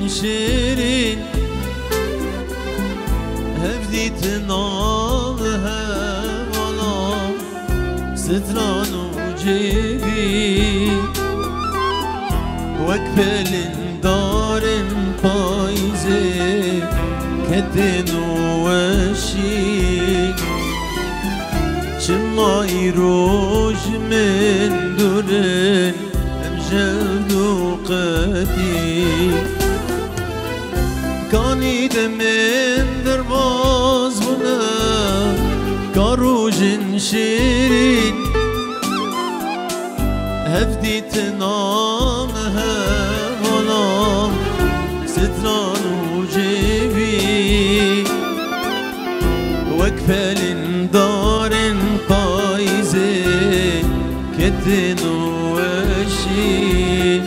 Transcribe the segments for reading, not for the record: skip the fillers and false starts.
شيرين هفدي تنالها ولا ستران وجيبي وكفل دار بايزي كتن وشي شما يروج من دورن امجد وقتي كاني دمن درباز بنا كاروج شيرين هفدي تنامها ظلام ستران وجيبي وكفل دار قايزي كتن وشي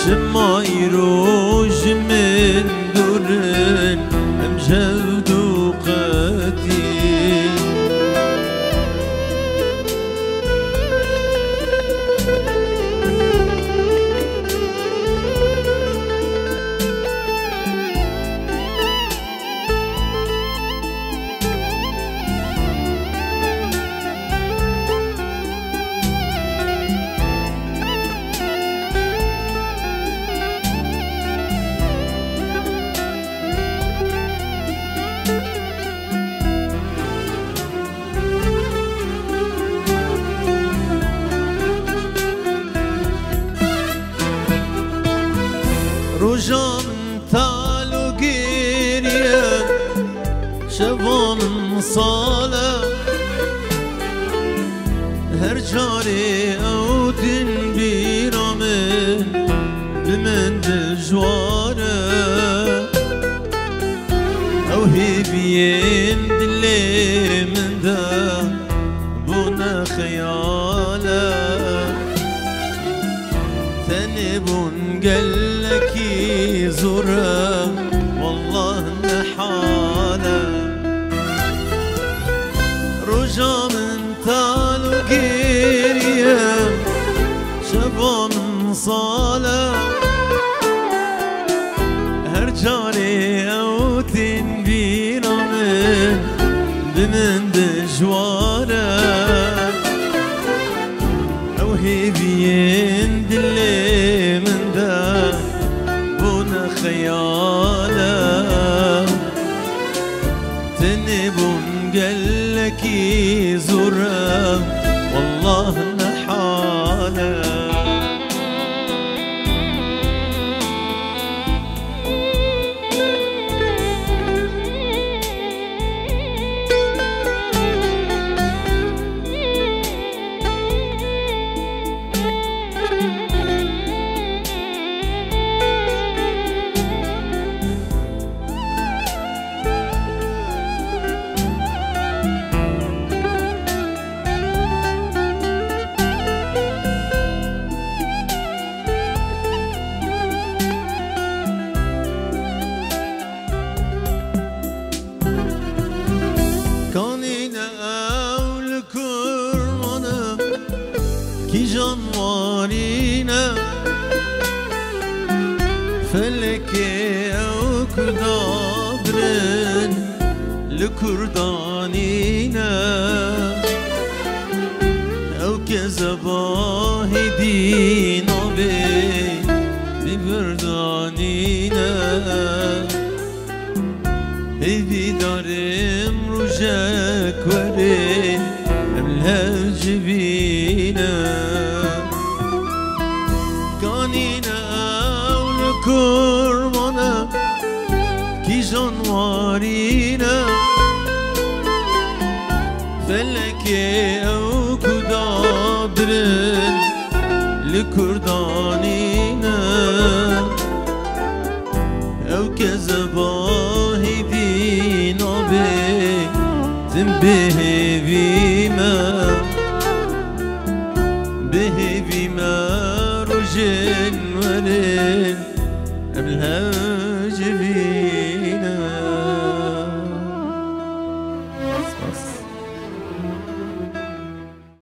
شما يروج من دورن امجد وقتي روجا من تالو قيريا شبا من صالة هرجاري أو تنبيرا من بمن دجوارة أو هبيين دلي من دا بونا خيالة ثنبون قلك زورا والله نحالة رجا من تالو قيريا شبا من صالة هرجالي أو تنبينا من بمن دجوارة أو هبيين دلي من دا بونا خيالة تنبون قلك زورا والله نحالة کی جانوارینه فلکه او کدابرن لکردانینه او که زباهی دینا ببردانینه هیدی دارم روژک ورین املها جبینه کانینه اول کرمانه کی جانوارینه فلکه او کدابرن لکردانینه او که زباهی دینا بهبي ما رجن ولن أملها